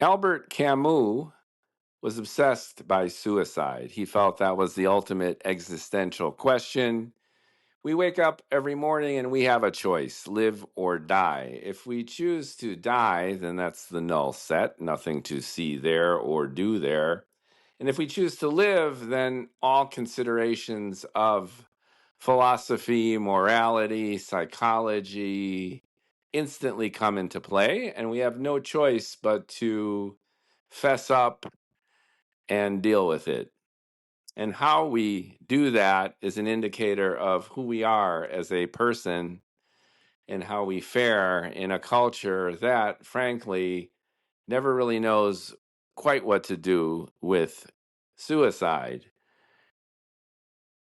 Albert Camus was obsessed by suicide. He felt that was the ultimate existential question. We wake up every morning and we have a choice, live or die. If we choose to die, then that's the null set, nothing to see there or do there. And if we choose to live, then all considerations of philosophy, morality, psychology instantly come into play, and we have no choice but to fess up and deal with it. And how we do that is an indicator of who we are as a person and how we fare in a culture that, frankly, never really knows quite what to do with suicide.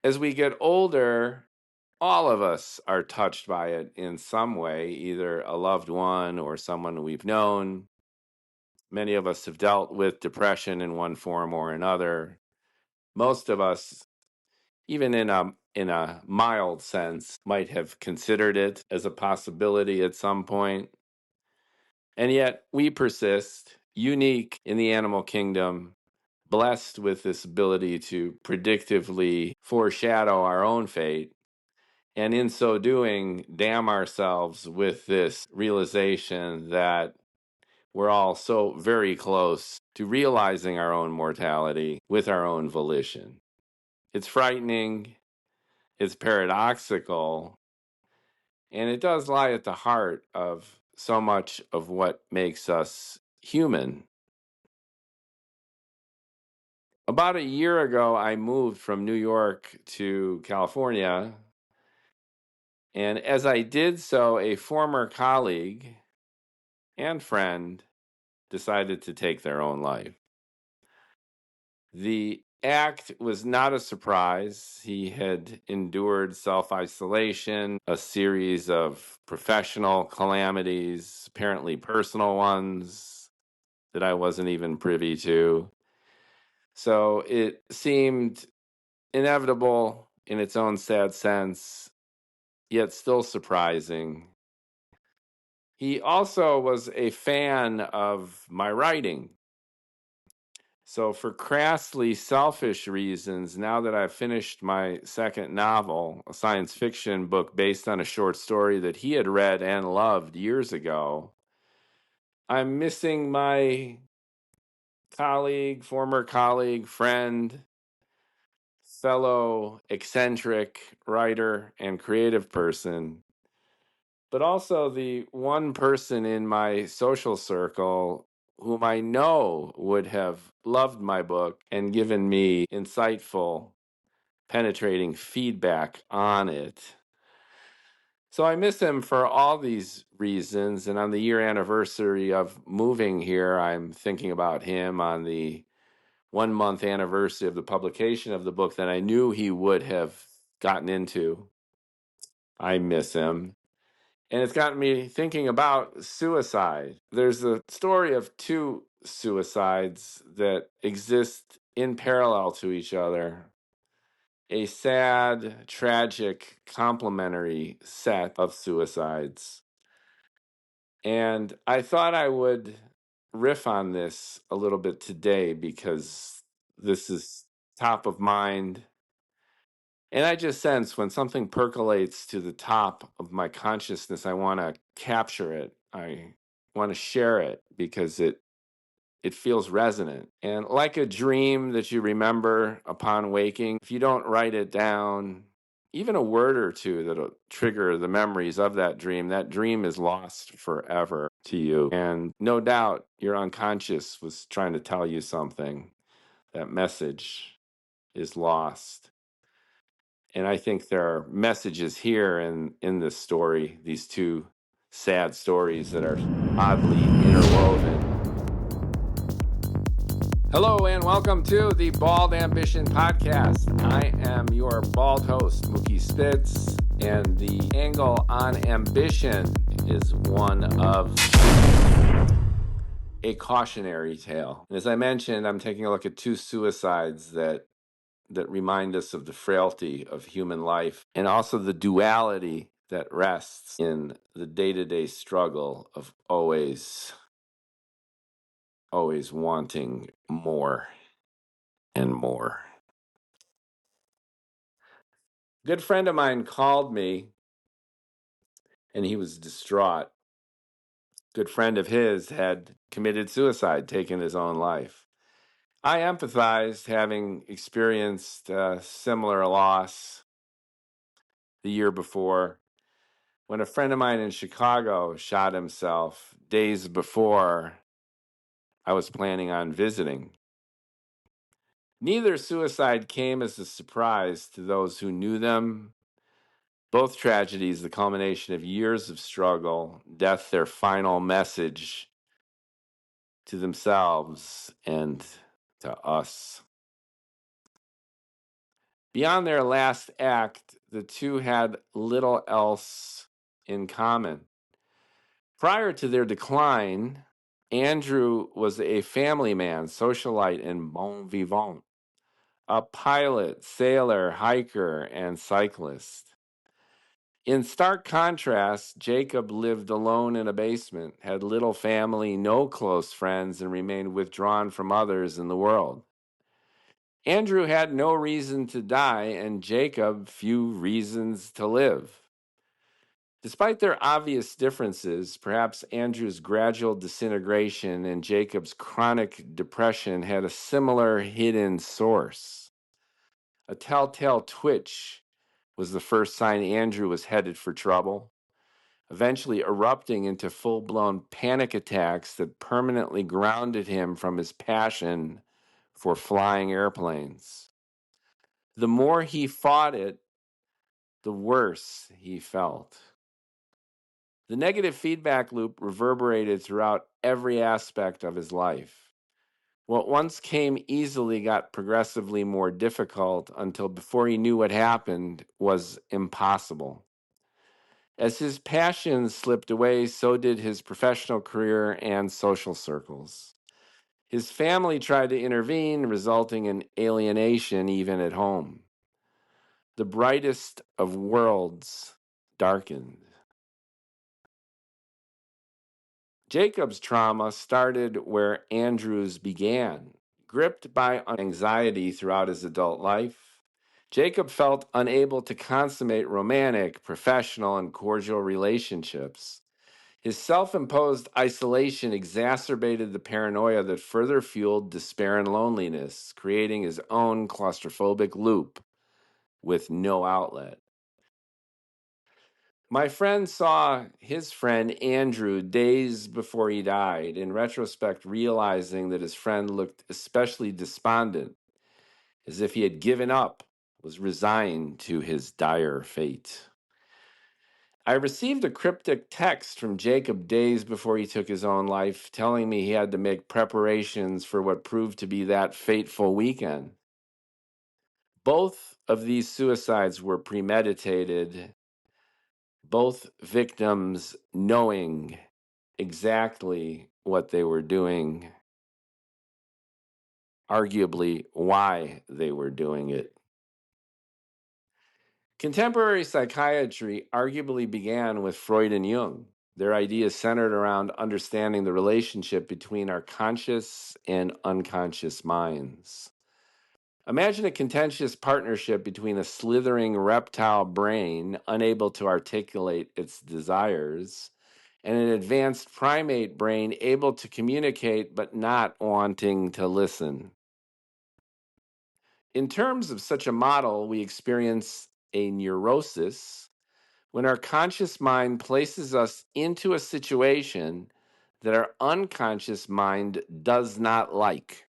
As we get older, all of us are touched by it in some way, either a loved one or someone we've known. Many of us have dealt with depression in one form or another. Most of us, even in a mild sense, might have considered it as a possibility at some point. And yet we persist, unique in the animal kingdom, blessed with this ability to predictively foreshadow our own fate. And in so doing, damn ourselves with this realization that we're all so very close to realizing our own mortality with our own volition. It's frightening, it's paradoxical, and it does lie at the heart of so much of what makes us human. About a year ago, I moved from New York to California. And as I did so, a former colleague and friend decided to take their own life. The act was not a surprise. He had endured self-isolation, a series of professional calamities, apparently personal ones that I wasn't even privy to. So it seemed inevitable in its own sad sense, yet still surprising. He also was a fan of my writing. So, for crassly selfish reasons, now that I've finished my second novel, a science fiction book based on a short story that he had read and loved years ago, I'm missing my colleague, former colleague, friend, fellow eccentric writer and creative person, but also the one person in my social circle whom I know would have loved my book and given me insightful, penetrating feedback on it. So I miss him for all these reasons. And on the year anniversary of moving here, I'm thinking about him on the 1 month anniversary of the publication of the book that I knew he would have gotten into. I miss him. And it's gotten me thinking about suicide. There's a story of two suicides that exist in parallel to each other. A sad, tragic, complementary set of suicides. And I thought I would riff on this a little bit today because this is top of mind. And I just sense when something percolates to the top of my consciousness, I want to capture it. I want to share it because it feels resonant. And like a dream that you remember upon waking, if you don't write it down, even a word or two that'll trigger the memories of that dream is lost forever to you. And no doubt your unconscious was trying to tell you something. That message is lost. And I think there are messages here in this story, these two sad stories that are oddly interwoven. Hello and welcome to the Bald Ambition Podcast. I am your bald host, Mookie Spitz, and the angle on ambition is one of a cautionary tale. And as I mentioned, I'm taking a look at two suicides that remind us of the frailty of human life and also the duality that rests in the day-to-day struggle of always always wanting more and more. A good friend of mine called me and he was distraught. A good friend of his had committed suicide, taken his own life. I empathized, having experienced a similar loss the year before when a friend of mine in Chicago shot himself days before I was planning on visiting. Neither suicide came as a surprise to those who knew them. Both tragedies, the culmination of years of struggle, death, their final message to themselves and to us. Beyond their last act, the two had little else in common. Prior to their decline, Andrew was a family man, socialite, and bon vivant, a pilot, sailor, hiker, and cyclist. In stark contrast, Jacob lived alone in a basement, had little family, no close friends, and remained withdrawn from others in the world. Andrew had no reason to die, and Jacob few reasons to live. Despite their obvious differences, perhaps Andrew's gradual disintegration and Jacob's chronic depression had a similar hidden source. A telltale twitch was the first sign Andrew was headed for trouble, eventually erupting into full-blown panic attacks that permanently grounded him from his passion for flying airplanes. The more he fought it, the worse he felt. The negative feedback loop reverberated throughout every aspect of his life. What once came easily got progressively more difficult until before he knew what happened was impossible. As his passions slipped away, so did his professional career and social circles. His family tried to intervene, resulting in alienation even at home. The brightest of worlds darkened. Jacob's trauma started where Andrew's began. Gripped by anxiety throughout his adult life, Jacob felt unable to consummate romantic, professional, and cordial relationships. His self-imposed isolation exacerbated the paranoia that further fueled despair and loneliness, creating his own claustrophobic loop with no outlet. My friend saw his friend Andrew days before he died, in retrospect, realizing that his friend looked especially despondent, as if he had given up, was resigned to his dire fate. I received a cryptic text from Jacob days before he took his own life, telling me he had to make preparations for what proved to be that fateful weekend. Both of these suicides were premeditated, both victims knowing exactly what they were doing, arguably why they were doing it. Contemporary psychiatry arguably began with Freud and Jung. Their ideas centered around understanding the relationship between our conscious and unconscious minds. Imagine a contentious partnership between a slithering reptile brain, unable to articulate its desires, and an advanced primate brain able to communicate but not wanting to listen. In terms of such a model, we experience a neurosis when our conscious mind places us into a situation that our unconscious mind does not like.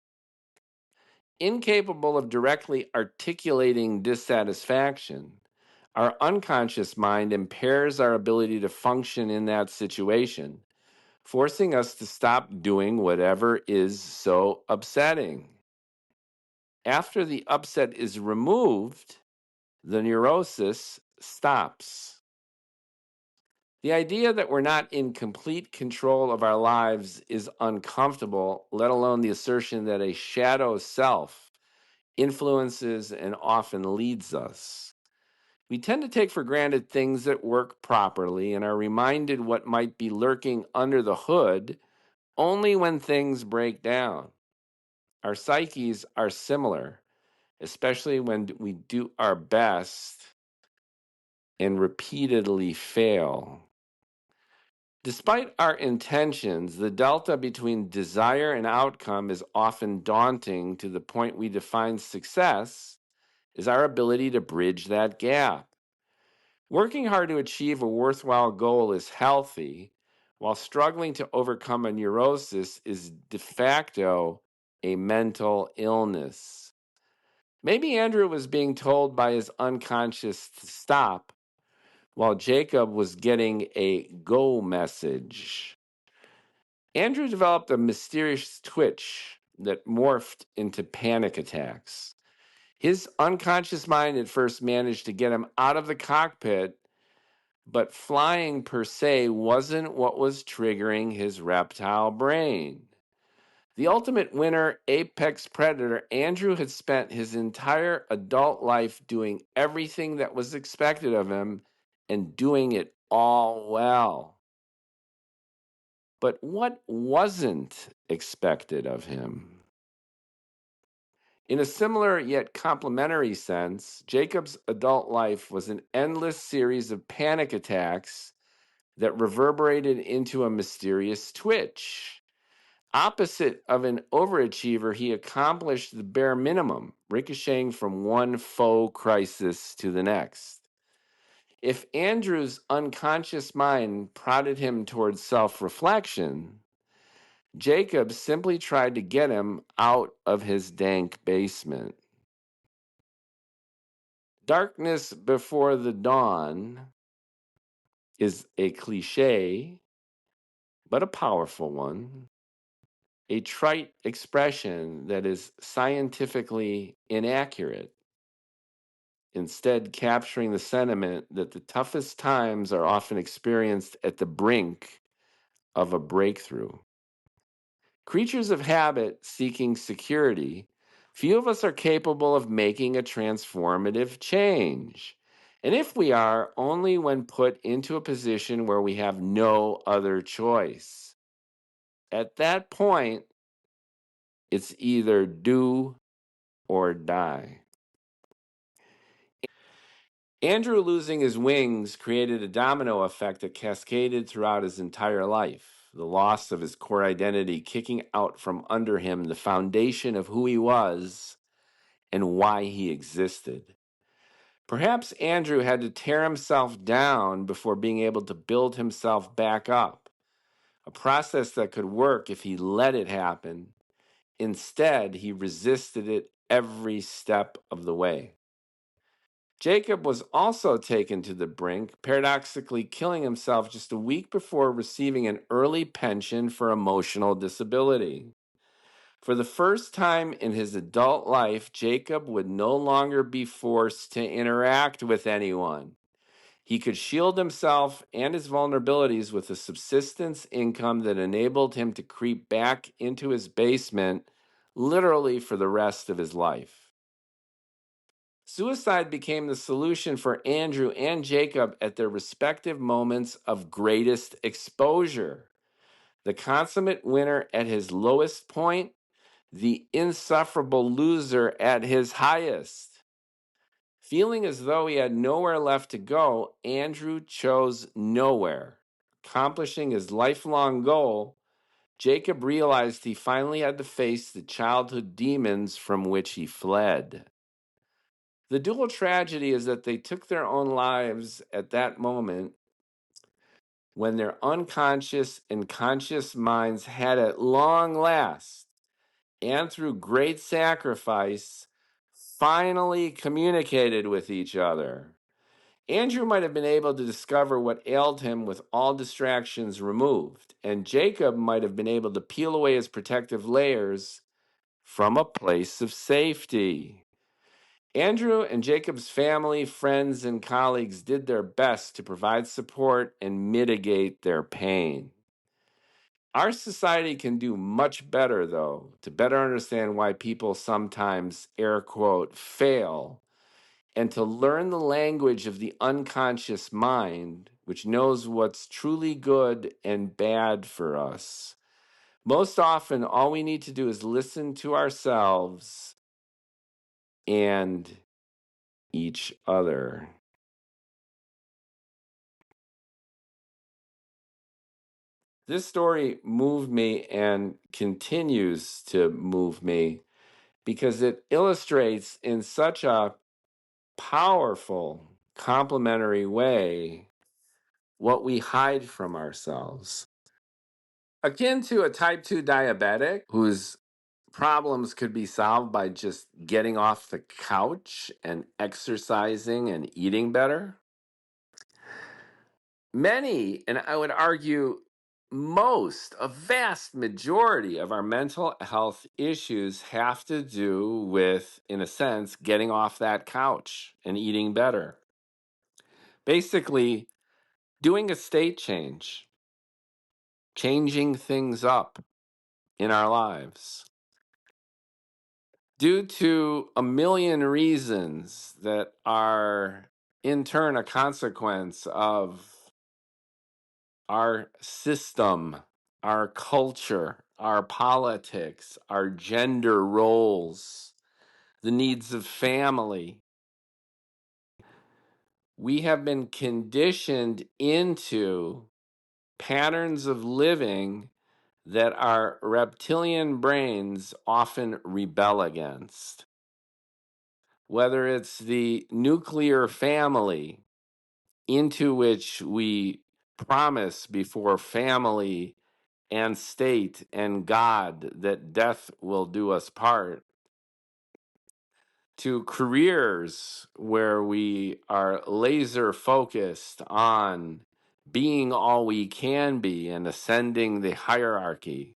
Incapable of directly articulating dissatisfaction, our unconscious mind impairs our ability to function in that situation, forcing us to stop doing whatever is so upsetting. After the upset is removed, the neurosis stops. The idea that we're not in complete control of our lives is uncomfortable, let alone the assertion that a shadow self influences and often leads us. We tend to take for granted things that work properly and are reminded what might be lurking under the hood only when things break down. Our psyches are similar, especially when we do our best and repeatedly fail. Despite our intentions, the delta between desire and outcome is often daunting to the point we define success as our ability to bridge that gap. Working hard to achieve a worthwhile goal is healthy, while struggling to overcome a neurosis is de facto a mental illness. Maybe Andrew was being told by his unconscious to stop, while Jacob was getting a go message. Andrew developed a mysterious twitch that morphed into panic attacks. His unconscious mind at first managed to get him out of the cockpit, but flying per se wasn't what was triggering his reptile brain. The ultimate winner, apex predator, Andrew had spent his entire adult life doing everything that was expected of him and doing it all well. But what wasn't expected of him? In a similar yet complementary sense, Jacob's adult life was an endless series of panic attacks that reverberated into a mysterious twitch. Opposite of an overachiever, he accomplished the bare minimum, ricocheting from one faux crisis to the next. If Andrew's unconscious mind prodded him towards self-reflection, Jacob simply tried to get him out of his dank basement. Darkness before the dawn is a cliche, but a powerful one. A trite expression that is scientifically inaccurate, instead capturing the sentiment that the toughest times are often experienced at the brink of a breakthrough. Creatures of habit seeking security, few of us are capable of making a transformative change. And if we are, only when put into a position where we have no other choice. At that point, it's either do or die. Andrew losing his wings created a domino effect that cascaded throughout his entire life. The loss of his core identity kicking out from under him the foundation of who he was and why he existed. Perhaps Andrew had to tear himself down before being able to build himself back up, a process that could work if he let it happen. Instead, he resisted it every step of the way. Jacob was also taken to the brink, paradoxically killing himself just a week before receiving an early pension for emotional disability. For the first time in his adult life, Jacob would no longer be forced to interact with anyone. He could shield himself and his vulnerabilities with a subsistence income that enabled him to creep back into his basement literally for the rest of his life. Suicide became the solution for Andrew and Jacob at their respective moments of greatest exposure. The consummate winner at his lowest point, the insufferable loser at his highest. Feeling as though he had nowhere left to go, Andrew chose nowhere. Accomplishing his lifelong goal, Jacob realized he finally had to face the childhood demons from which he fled. The dual tragedy is that they took their own lives at that moment when their unconscious and conscious minds had at long last, and through great sacrifice, finally communicated with each other. Andrew might have been able to discover what ailed him with all distractions removed, and Jacob might have been able to peel away his protective layers from a place of safety. Andrew and Jacob's family, friends, and colleagues did their best to provide support and mitigate their pain. Our society can do much better, though, to better understand why people sometimes, air quote, fail, and to learn the language of the unconscious mind, which knows what's truly good and bad for us. Most often, all we need to do is listen to ourselves and each other. This story moved me and continues to move me because it illustrates in such a powerful, complementary way what we hide from ourselves. Akin to a type 2 diabetic whose problems could be solved by just getting off the couch and exercising and eating better. Many, and I would argue most, a vast majority of our mental health issues have to do with, in a sense, getting off that couch and eating better. Basically, doing a state change, changing things up in our lives. Due to a million reasons that are in turn a consequence of our system, our culture, our politics, our gender roles, the needs of family. We have been conditioned into patterns of living that our reptilian brains often rebel against. Whether it's the nuclear family into which we promise before family and state and God that death will do us part, to careers where we are laser focused on being all we can be and ascending the hierarchy.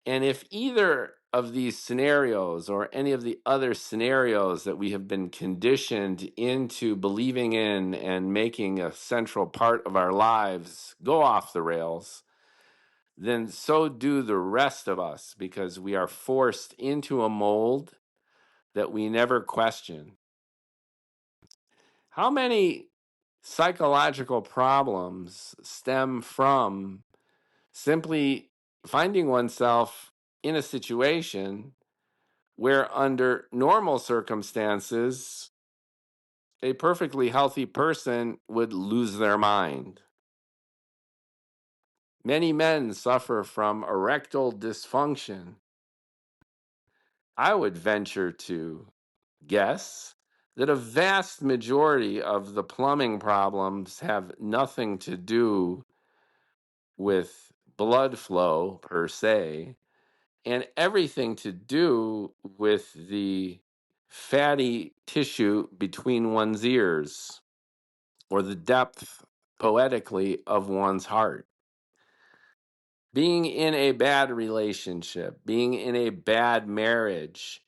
And if either of these scenarios or any of the other scenarios that we have been conditioned into believing in and making a central part of our lives go off the rails, then so do the rest of us, because we are forced into a mold that we never question. How many psychological problems stem from simply finding oneself in a situation where, under normal circumstances, a perfectly healthy person would lose their mind? Many men suffer from erectile dysfunction. I would venture to guess that a vast majority of the plumbing problems have nothing to do with blood flow per se, and everything to do with the fatty tissue between one's ears or the depth, poetically, of one's heart. Being in a bad relationship, being in a bad marriage,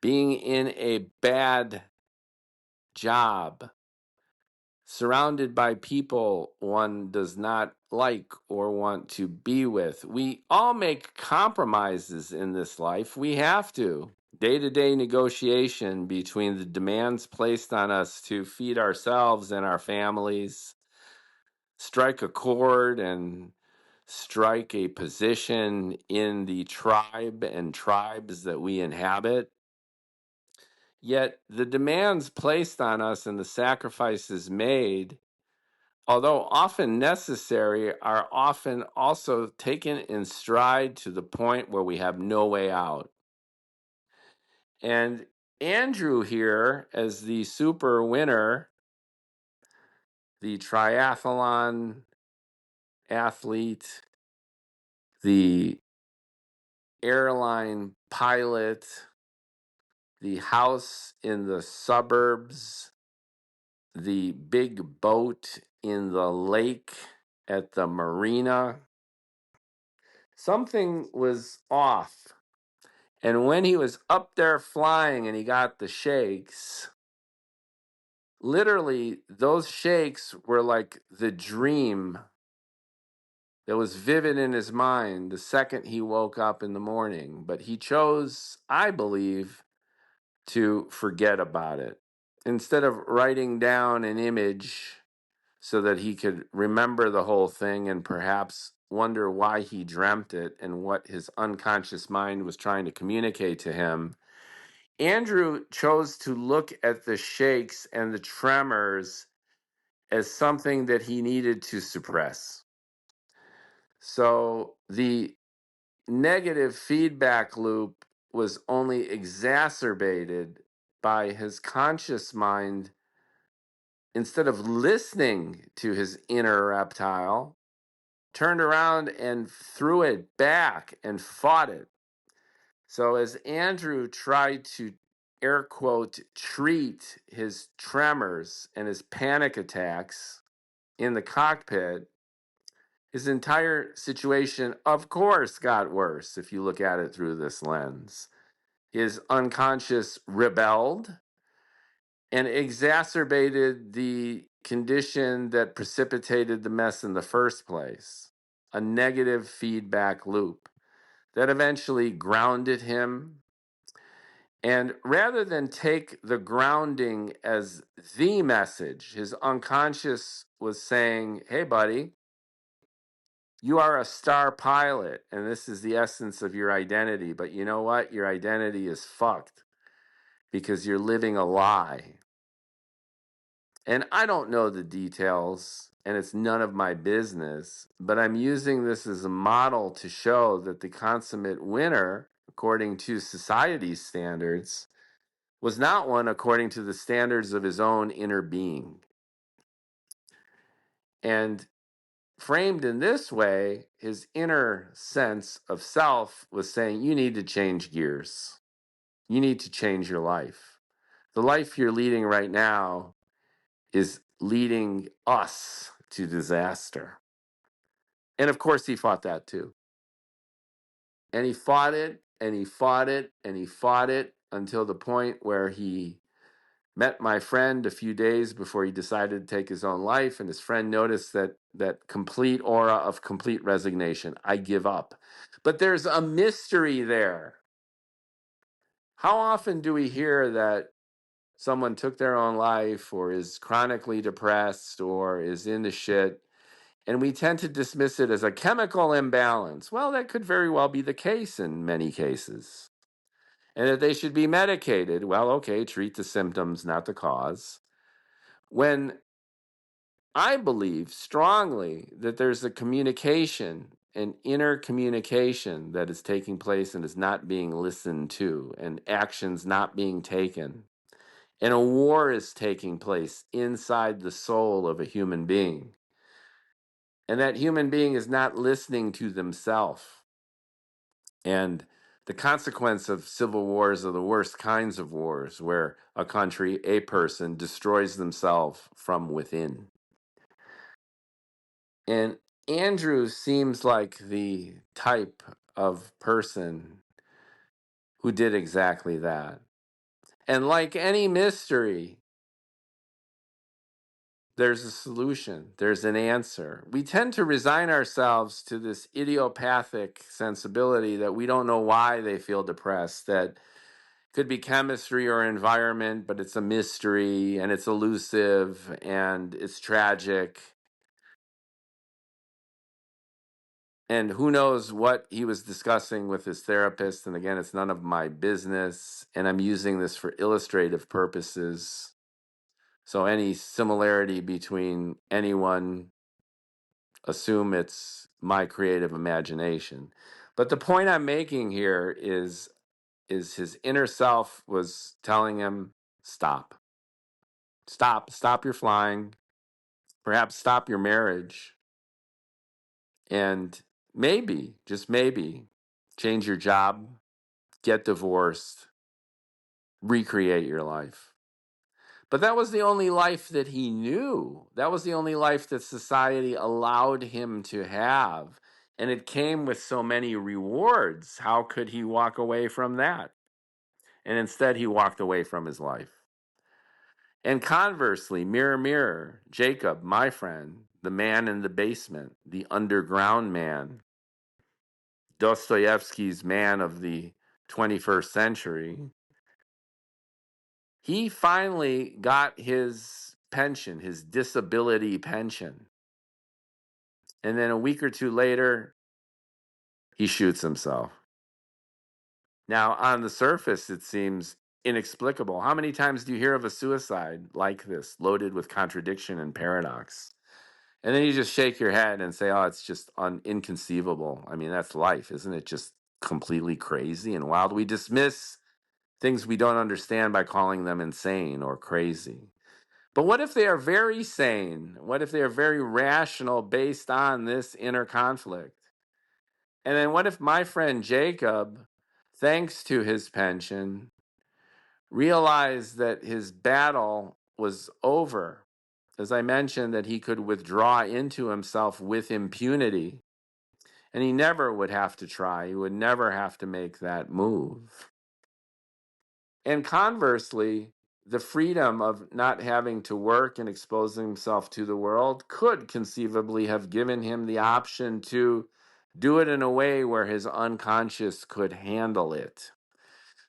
being in a bad job, surrounded by people one does not like or want to be with. We all make compromises in this life. We have to. Day-to-day negotiation between the demands placed on us to feed ourselves and our families, strike a chord and strike a position in the tribe and tribes that we inhabit. Yet the demands placed on us and the sacrifices made, although often necessary, are often also taken in stride to the point where we have no way out. And Andrew here, as the super winner, the triathlon athlete, the airline pilot, the house in the suburbs, the big boat in the lake at the marina. Something was off. And when he was up there flying and he got the shakes, literally those shakes were like the dream that was vivid in his mind the second he woke up in the morning. But he chose, I believe, to forget about it. Instead of writing down an image so that he could remember the whole thing and perhaps wonder why he dreamt it and what his unconscious mind was trying to communicate to him, Andrew chose to look at the shakes and the tremors as something that he needed to suppress. So the negative feedback loop was only exacerbated by his conscious mind, instead of listening to his inner reptile, turned around and threw it back and fought it. So as Andrew tried to, air quote, treat his tremors and his panic attacks in the cockpit, his entire situation, of course, got worse if you look at it through this lens. His unconscious rebelled and exacerbated the condition that precipitated the mess in the first place, a negative feedback loop that eventually grounded him. And rather than take the grounding as the message, his unconscious was saying, hey, buddy, you are a star pilot, and this is the essence of your identity. But you know what? Your identity is fucked because you're living a lie. And I don't know the details, and it's none of my business, but I'm using this as a model to show that the consummate winner, according to society's standards, was not one according to the standards of his own inner being. And framed in this way, his inner sense of self was saying, you need to change gears. You need to change your life. The life you're leading right now is leading us to disaster. And of course, he fought that too. And he fought it, and he fought it, and he fought it until the point where he met my friend a few days before he decided to take his own life, and his friend noticed that complete aura of complete resignation. I give up. But there's a mystery there. How often do we hear that someone took their own life or is chronically depressed or is in the shit, and we tend to dismiss it as a chemical imbalance? Well, that could very well be the case in many cases. And that they should be medicated. Well, okay, treat the symptoms, not the cause. When I believe strongly that there's a communication, an inner communication that is taking place and is not being listened to, and actions not being taken. And a war is taking place inside the soul of a human being. And that human being is not listening to themselves. And the consequence of civil wars are the worst kinds of wars, where a country, a person, destroys themselves from within. And Andrew seems like the type of person who did exactly that. And like any mystery, there's a solution, there's an answer. We tend to resign ourselves to this idiopathic sensibility that we don't know why they feel depressed, that could be chemistry or environment, but it's a mystery and it's elusive and it's tragic. And who knows what he was discussing with his therapist. And again, it's none of my business. And I'm using this for illustrative purposes. So any similarity between anyone, assume it's my creative imagination. But the point I'm making here is his inner self was telling him, stop. Stop your flying. Perhaps stop your marriage. And maybe, just maybe, change your job, get divorced, recreate your life. But that was the only life that he knew. That was the only life that society allowed him to have. And it came with so many rewards. How could he walk away from that? And instead, he walked away from his life. And conversely, mirror, mirror, Jacob, my friend, the man in the basement, the underground man, Dostoevsky's man of the 21st century, he finally got his pension, his disability pension. And then a week or two later, he shoots himself. Now, on the surface, it seems inexplicable. How many times do you hear of a suicide like this, loaded with contradiction and paradox? And then you just shake your head and say, oh, it's just inconceivable. I mean, that's life. Isn't it just completely crazy and wild? We dismiss things we don't understand by calling them insane or crazy. But what if they are very sane? What if they are very rational based on this inner conflict? And then what if my friend Jacob, thanks to his pension, realized that his battle was over? As I mentioned, that he could withdraw into himself with impunity, and he never would have to try. He would never have to make that move. And conversely, the freedom of not having to work and exposing himself to the world could conceivably have given him the option to do it in a way where his unconscious could handle it.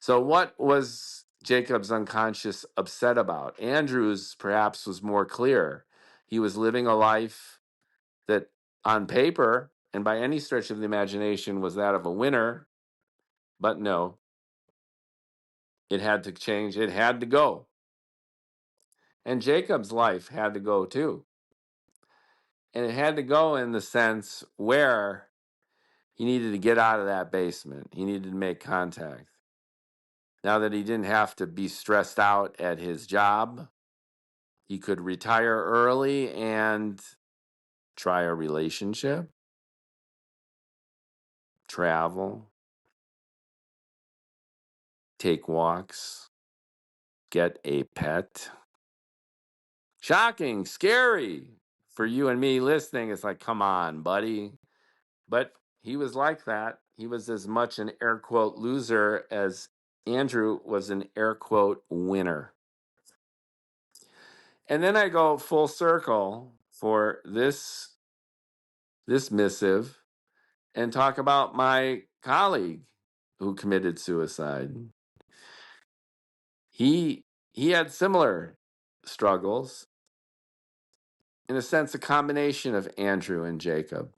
So, what was Jacob's unconscious upset about? Andrew's perhaps was more clear. He was living a life that, on paper and by any stretch of the imagination, was that of a winner, but no, it had to change. It had to go. And Jacob's life had to go too. And it had to go in the sense where he needed to get out of that basement. He needed to make contact. Now that he didn't have to be stressed out at his job, he could retire early and try a relationship, travel, take walks, get a pet. Shocking, scary for you and me listening. It's like, come on, buddy. But he was like that. He was as much an air quote loser as Andrew was an air quote winner. And then I go full circle for this missive and talk about my colleague who committed suicide. He had similar struggles, in a sense, a combination of Andrew and Jacob.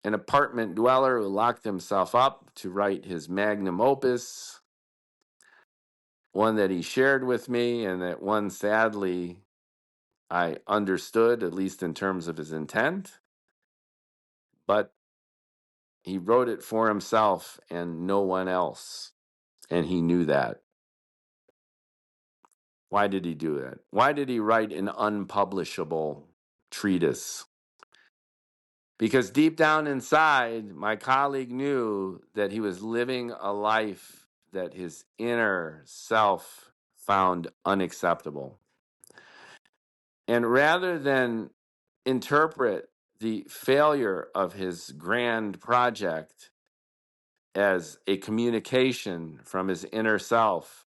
An apartment dweller who locked himself up to write his magnum opus, one that he shared with me, and that one, sadly, I understood, at least in terms of his intent. But he wrote it for himself and no one else. And he knew that. Why did he do that? Why did he write an unpublishable treatise? Because deep down inside, my colleague knew that he was living a life that his inner self found unacceptable. And rather than interpret the failure of his grand project as a communication from his inner self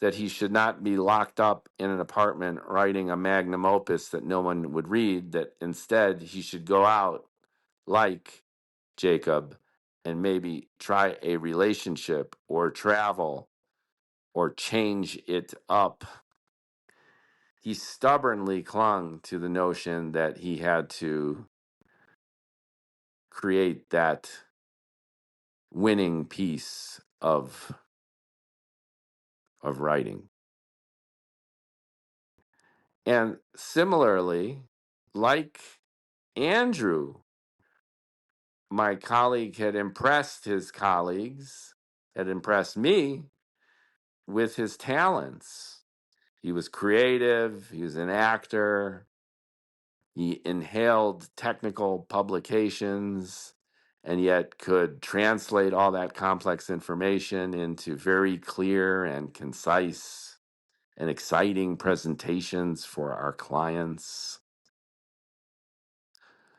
that he should not be locked up in an apartment writing a magnum opus that no one would read, that instead he should go out like Jacob and maybe try a relationship or travel or change it up. He stubbornly clung to the notion that he had to create that winning piece of writing. And similarly, like Andrew, my colleague had impressed his colleagues, had impressed me with his talents. He was creative, he was an actor, he inhaled technical publications, and yet could translate all that complex information into very clear and concise and exciting presentations for our clients.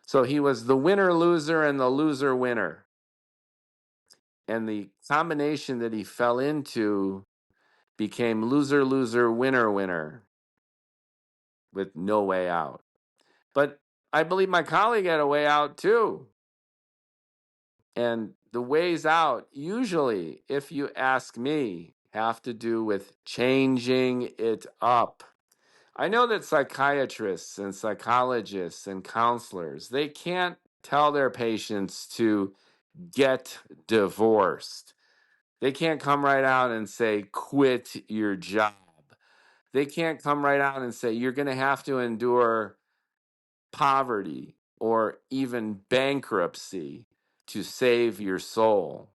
So he was the winner loser and the loser winner. And the combination that he fell into became loser loser winner winner with no way out. But I believe my colleague had a way out too. And the ways out, usually, if you ask me, have to do with changing it up. I know that psychiatrists and psychologists and counselors, they can't tell their patients to get divorced. They can't come right out and say, quit your job. They can't come right out and say, you're going to have to endure poverty or even bankruptcy to save your soul.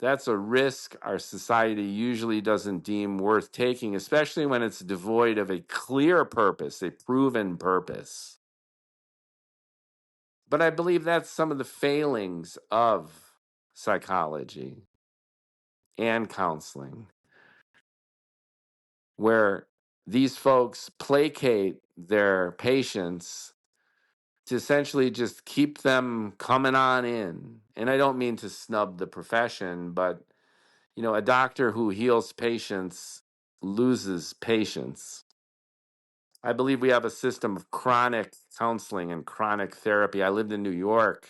That's a risk our society usually doesn't deem worth taking, especially when it's devoid of a clear purpose, a proven purpose. But I believe that's some of the failings of psychology and counseling, where these folks placate their patients to essentially just keep them coming on in. And I don't mean to snub the profession, but a doctor who heals patients loses patients. I believe we have a system of chronic counseling and chronic therapy. I lived in New York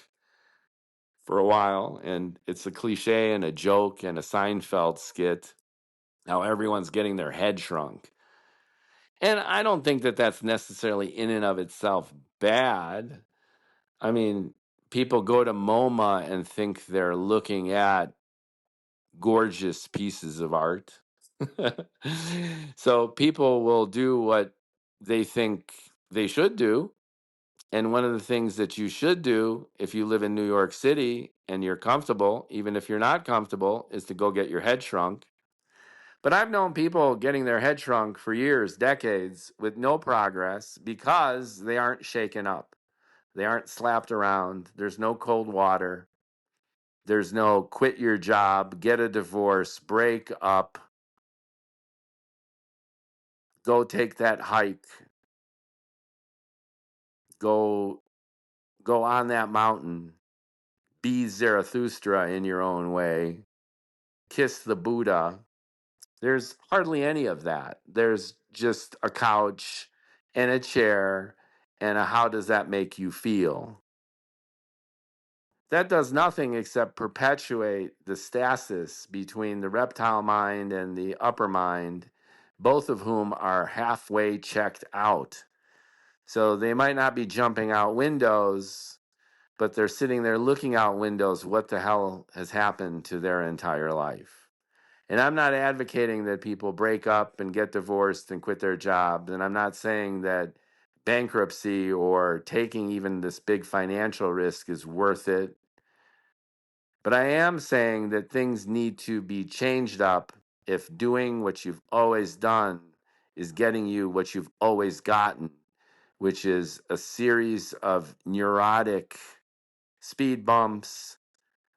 for a while, and it's a cliche and a joke and a Seinfeld skit how everyone's getting their head shrunk. And I don't think that that's necessarily in and of itself bad. I mean, people go to MoMA and think they're looking at gorgeous pieces of art. So people will do what they think they should do. And one of the things that you should do if you live in New York City and you're comfortable, even if you're not comfortable, is to go get your head shrunk. But I've known people getting their head shrunk for years, decades, with no progress because they aren't shaken up. They aren't slapped around. There's no cold water. There's no quit your job, get a divorce, break up, go take that hike, go on that mountain, be Zarathustra in your own way, kiss the Buddha. There's hardly any of that. There's just a couch and a chair and a how does that make you feel? That does nothing except perpetuate the stasis between the reptile mind and the upper mind, both of whom are halfway checked out. So they might not be jumping out windows, but they're sitting there looking out windows. What the hell has happened to their entire life? And I'm not advocating that people break up and get divorced and quit their jobs. And I'm not saying that bankruptcy or taking even this big financial risk is worth it. But I am saying that things need to be changed up if doing what you've always done is getting you what you've always gotten, which is a series of neurotic speed bumps,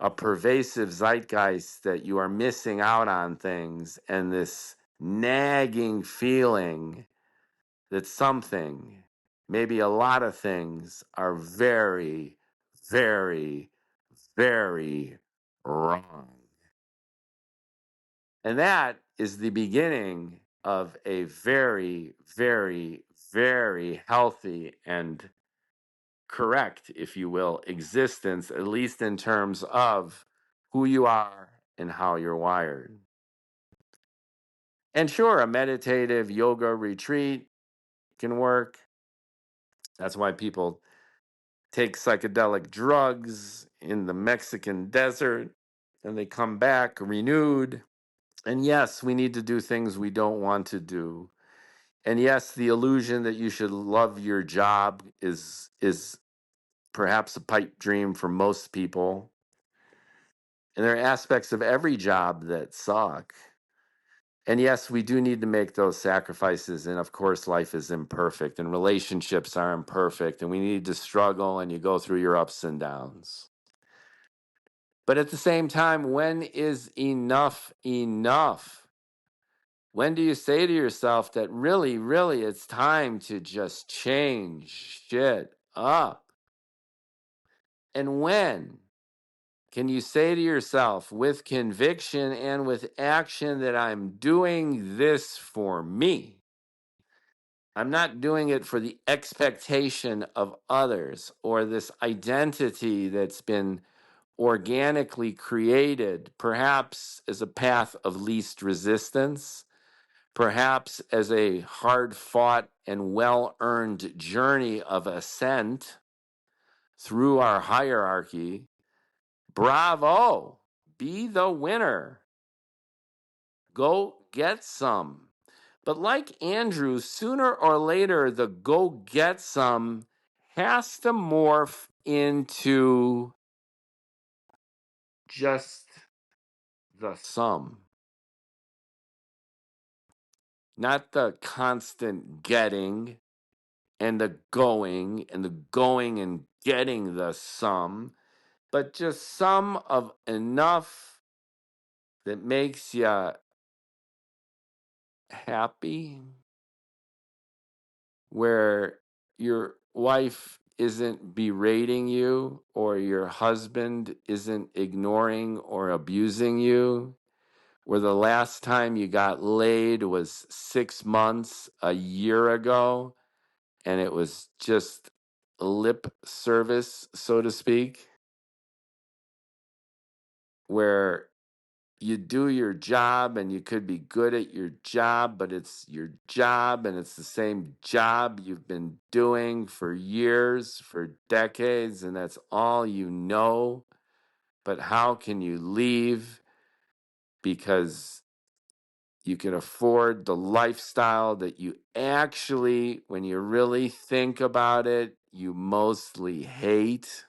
a pervasive zeitgeist that you are missing out on things, and this nagging feeling that something, maybe a lot of things, are very, very, very wrong. And that is the beginning of a very, very, very healthy and correct, if you will, existence, at least in terms of who you are and how you're wired. And sure, a meditative yoga retreat can work. That's why people take psychedelic drugs in the Mexican desert and they come back renewed. And yes, we need to do things we don't want to do. And yes, the illusion that you should love your job is perhaps a pipe dream for most people. And there are aspects of every job that suck. And yes, we do need to make those sacrifices. And of course, life is imperfect and relationships are imperfect. And we need to struggle and you go through your ups and downs. But at the same time, when is enough enough? When do you say to yourself that really, really it's time to just change shit up? And when can you say to yourself with conviction and with action that I'm doing this for me? I'm not doing it for the expectation of others or this identity that's been organically created, perhaps as a path of least resistance, perhaps as a hard fought and well-earned journey of ascent through our hierarchy, bravo, be the winner. Go get some. But like Andrew, sooner or later, the go get some has to morph into just the sum, not the constant getting and the going and getting the sum, but just some of enough that makes you happy, where your wife isn't berating you or your husband isn't ignoring or abusing you, where the last time you got laid was 6 months, a year ago, and it was just lip service, so to speak, where you do your job and you could be good at your job, but it's your job and it's the same job you've been doing for years, for decades, and that's all you know. But how can you leave? Because you can afford the lifestyle that you actually, when you really think about it, you mostly hate.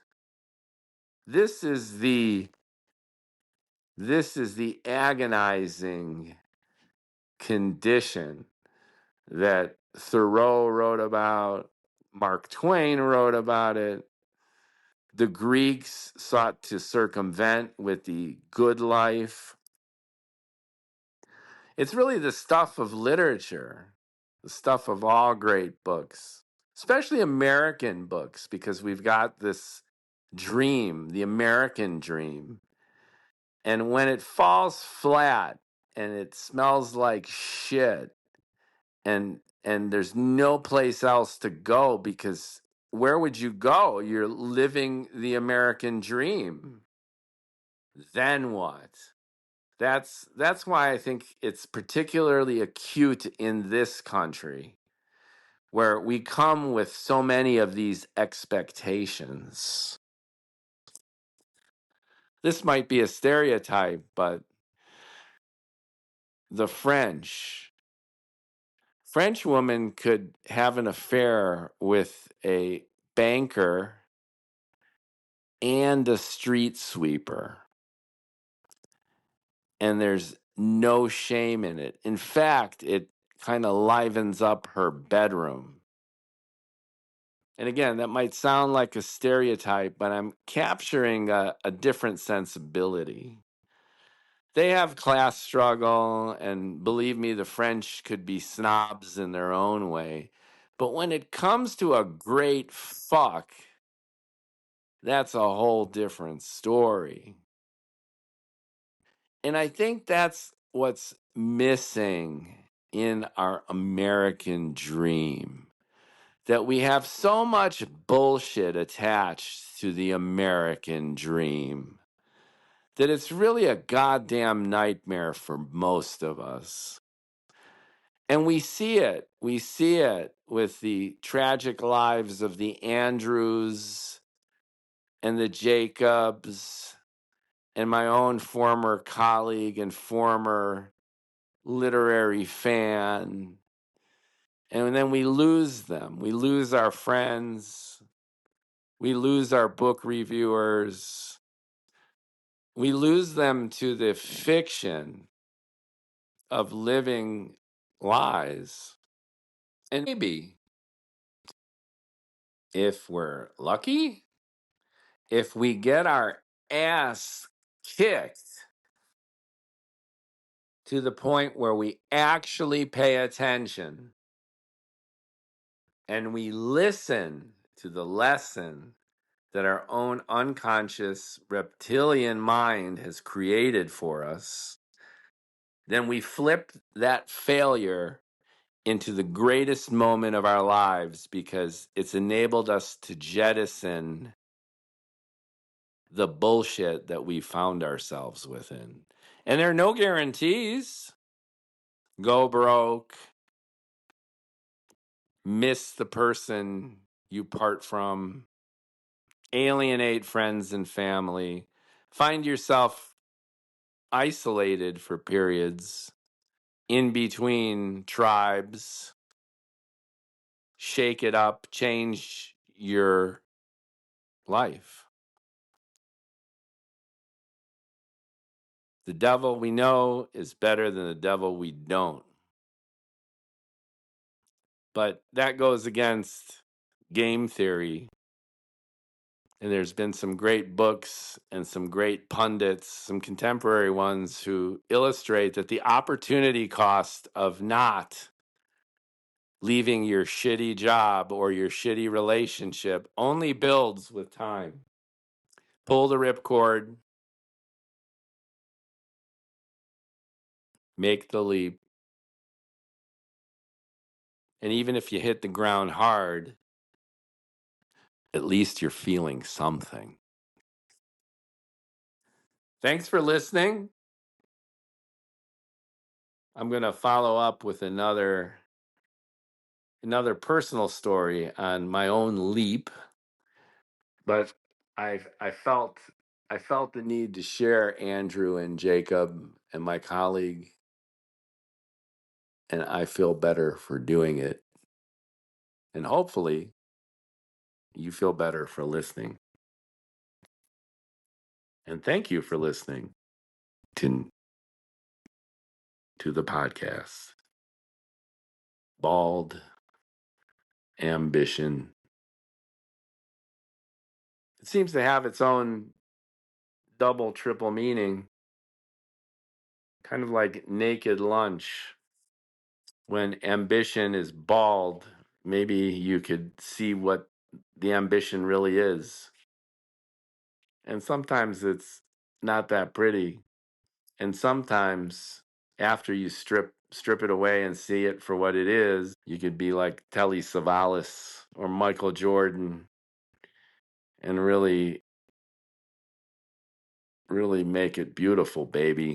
This is the agonizing condition that Thoreau wrote about, Mark Twain wrote about it, the Greeks sought to circumvent with the good life. It's really the stuff of literature, the stuff of all great books, especially American books, because we've got this dream, the American dream. And when it falls flat and it smells like shit, and there's no place else to go, because where would you go? You're living the American dream. Then what? That's why I think it's particularly acute in this country, where we come with so many of these expectations. This might be a stereotype, but the French woman could have an affair with a banker and a street sweeper, and there's no shame in it. In fact, it kind of livens up her bedroom. And again, that might sound like a stereotype, but I'm capturing a different sensibility. They have class struggle, and believe me, the French could be snobs in their own way. But when it comes to a great fuck, that's a whole different story. And I think that's what's missing in our American dream. That we have so much bullshit attached to the American dream that it's really a goddamn nightmare for most of us. And we see it. We see it with the tragic lives of the Andrews and the Jacobs and my own former colleague and former literary fan. And then we lose them. We lose our friends. We lose our book reviewers. We lose them to the fiction of living lies. And maybe, if we're lucky, if we get our ass kicked to the point where we actually pay attention and we listen to the lesson that our own unconscious reptilian mind has created for us, then we flip that failure into the greatest moment of our lives, because it's enabled us to jettison the bullshit that we found ourselves within. And there are no guarantees. Go broke, miss the person you part from, alienate friends and family, find yourself isolated for periods in between tribes, shake it up, change your life. The devil we know is better than the devil we don't. But that goes against game theory. And there's been some great books and some great pundits, some contemporary ones, who illustrate that the opportunity cost of not leaving your shitty job or your shitty relationship only builds with time. Pull the ripcord, make the leap. And even if you hit the ground hard, at least you're feeling something. Thanks for listening. I'm going to follow up with another personal story on my own leap, but I felt the need to share Andrew and Jacob and my colleague, and I feel better for doing it. And hopefully you feel better for listening. And thank you for listening to the podcast. Bald ambition. It seems to have its own double, triple meaning, kind of like naked lunch. When ambition is bald, maybe you could see what the ambition really is. And sometimes it's not that pretty. And sometimes after you strip it away and see it for what it is, you could be like Telly Savalas or Michael Jordan and really make it beautiful, baby.